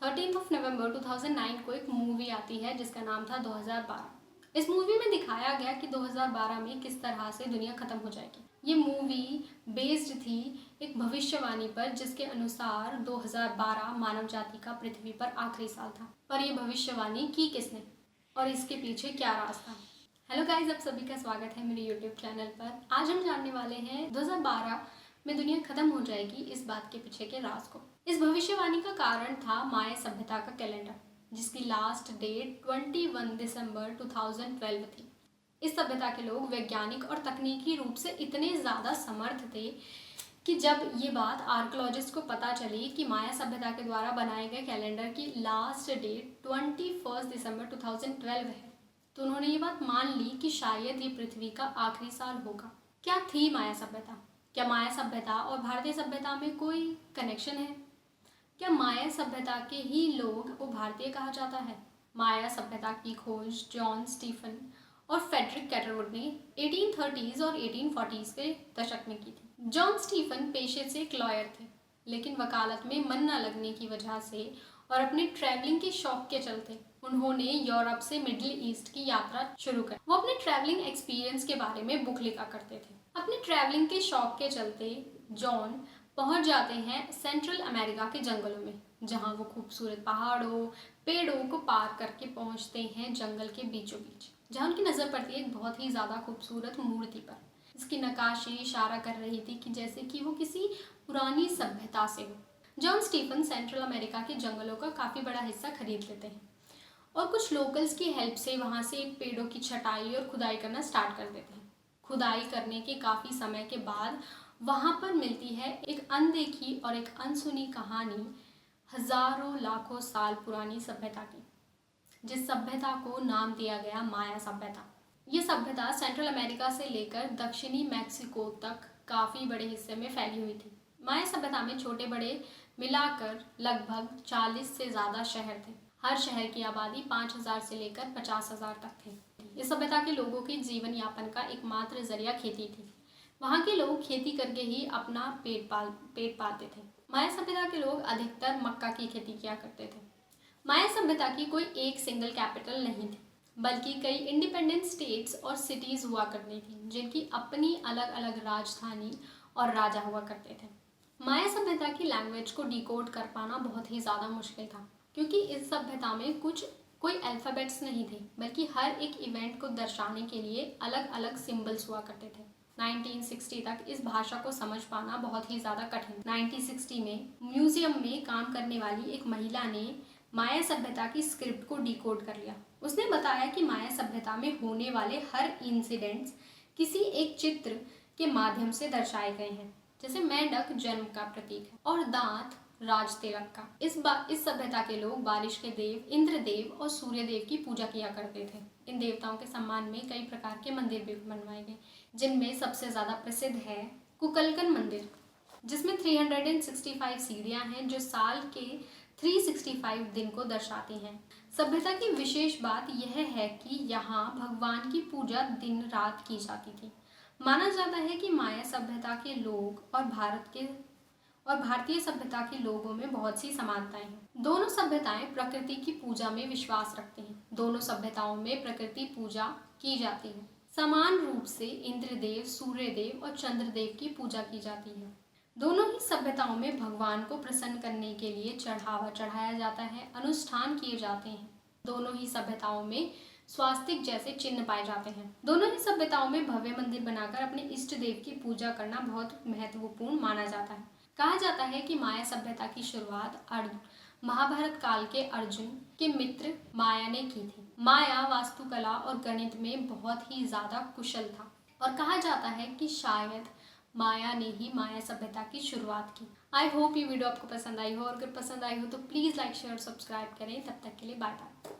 13 नवंबर 2009 को एक मूवी आती है जिसका नाम था 2012। इस मूवी में दिखाया गया कि 2012 में किस तरह से दुनिया खत्म हो जाएगी। ये मूवी बेस्ड थी एक भविष्यवाणी पर जिसके अनुसार 2012 मानव जाति का पृथ्वी पर आखिरी साल था। पर यह भविष्यवाणी की किसने और इसके पीछे क्या राज था? हेलो गाइस, आप सभी का स्वागत है मेरे यूट्यूब चैनल पर। आज हम जानने वाले हैं 2012 में दुनिया खत्म हो जाएगी इस बात के पीछे के राज को। इस भविष्यवाणी का कारण था माया सभ्यता का कैलेंडर, जिसकी लास्ट डेट 21 दिसंबर 2012 थी। इस सभ्यता के लोग वैज्ञानिक और तकनीकी रूप से इतने ज़्यादा समर्थ थे कि जब ये बात आर्कोलॉजिस्ट को पता चली कि माया सभ्यता के द्वारा बनाए गए कैलेंडर की लास्ट डेट 21 दिसंबर 2012 है, तो उन्होंने ये बात मान ली कि शायद ये पृथ्वी का आखिरी साल होगा। क्या थी माया सभ्यता? क्या माया सभ्यता और भारतीय सभ्यता में कोई कनेक्शन है? क्या माया सभ्यता के ही लोग को भारतीय कहा जाता है? माया सभ्यता की खोज जॉन स्टीफन और फेडरिक कैटरवुड ने 1830s और 1840s के दशक में की थी। जॉन स्टीफन पेशे से एक लॉयर थे, लेकिन वकालत में मन न लगने की वजह से और अपने ट्रैवलिंग के शौक के चलते उन्होंने यूरोप से मिडिल ईस्ट की यात्रा शुरू कर। वो अपने ट्रैवलिंग एक्सपीरियंस के बारे में बुक लिखा करते थे। अपने ट्रैवलिंग के शौक के चलते जॉन पहुंच जाते हैं सेंट्रल अमेरिका के जंगलों में, जहां वो खूबसूरत पहाड़ों पेड़ों को पार करके पहुंचते हैं जंगल के बीचों बीच, जहां उनकी नज़र पड़ती है एक बहुत ही ज़्यादा खूबसूरत मूर्ति पर। इसकी नक्काशी इशारा कर रही थी कि जैसे कि वो किसी पुरानी सभ्यता से हो। जॉन स्टीफन सेंट्रल अमेरिका के जंगलों का काफ़ी बड़ा हिस्सा खरीद लेते हैं और कुछ लोकल्स की हेल्प से वहाँ से पेड़ों की छटाई और खुदाई करना स्टार्ट कर देते हैं। खुदाई करने के काफ़ी समय के बाद वहाँ पर मिलती है एक अनदेखी और एक अनसुनी कहानी हजारों लाखों साल पुरानी सभ्यता की, जिस सभ्यता को नाम दिया गया माया सभ्यता। ये सभ्यता सेंट्रल अमेरिका से लेकर दक्षिणी मैक्सिको तक काफ़ी बड़े हिस्से में फैली हुई थी। माया सभ्यता में छोटे बड़े मिलाकर लगभग 40 से ज़्यादा शहर थे। हर शहर की आबादी 5000 से लेकर 50,000 तक थी। इस सभ्यता के लोगों के जीवन यापन का एकमात्र जरिया खेती थी। वहाँ के लोग खेती करके ही अपना पेट पालते थे। माया सभ्यता के लोग अधिकतर मक्का की खेती किया करते थे। माया सभ्यता की कोई एक सिंगल कैपिटल नहीं थी, बल्कि कई इंडिपेंडेंट स्टेट्स और सिटीज़ हुआ करती थी, जिनकी अपनी अलग अलग राजधानी और राजा हुआ करते थे। माया सभ्यता की लैंग्वेज को डिकोड कर पाना बहुत ही ज़्यादा मुश्किल था, क्योंकि इस सभ्यता में कोई अल्फ़ाबेट्स नहीं थे, बल्कि हर एक इवेंट को दर्शाने के लिए अलग अलग सिंबल्स हुआ करते थे। 1960 तक इस भाषा को समझ पाना बहुत ही ज़्यादा कठिन। 1960 में म्यूजियम में काम करने वाली एक महिला ने माया सभ्यता की स्क्रिप्ट को डिकोड कर लिया। उसने बताया कि माया सभ्यता में होने वाले हर इंसिडेंट्स किसी एक चित्र के माध्यम से दर्शाए गए हैं, जैसे मेंढक जन्म का प्रतीक है और दांत राज तिलक का। इस सभ्यता के लोग बारिश के देव इंद्रदेव और सूर्य देव की पूजा किया करते थे। इन देवताओं के सम्मान में कई प्रकार के मंदिर भी बनवाए गए, जिनमें सबसे ज़्यादा प्रसिद्ध है कुकलकन मंदिर, जिसमें 365 सीढ़ियाँ हैं जो साल के 365 दिन को दर्शाती हैं। सभ्यता की विशेष बात यह है कि यहाँ भगवान की पूजा दिन रात की जाती थी। माना जाता है कि माया सभ्यता के लोग और भारतीय सभ्यता के लोगों में बहुत सी समानताएं हैं। दोनों सभ्यताएं प्रकृति की पूजा में विश्वास रखती हैं। दोनों सभ्यताओं में प्रकृति पूजा की जाती है। समान रूप से इंद्रदेव, सूर्यदेव और चंद्रदेव की पूजा की जाती है। दोनों ही सभ्यताओं में भगवान को प्रसन्न करने के लिए चढ़ावा चढ़ाया जाता है, अनुष्ठान किए जाते हैं। दोनों ही सभ्यताओं में स्वास्तिक जैसे चिन्ह पाए जाते हैं। दोनों ही सभ्यताओं में भव्य मंदिर बनाकर अपने इष्ट देव की पूजा करना बहुत महत्वपूर्ण माना जाता है। कहा जाता है कि माया सभ्यता की शुरुआत महाभारत काल के अर्जुन के मित्र माया ने की थी। माया वास्तुकला और गणित में बहुत ही ज़्यादा कुशल था और कहा जाता है कि शायद माया ने ही माया सभ्यता की शुरुआत की। आई होप ये वीडियो आपको पसंद आई हो, और अगर पसंद आई हो तो प्लीज़ लाइक शेयर सब्सक्राइब करें। तब तक के लिए बाय बाय।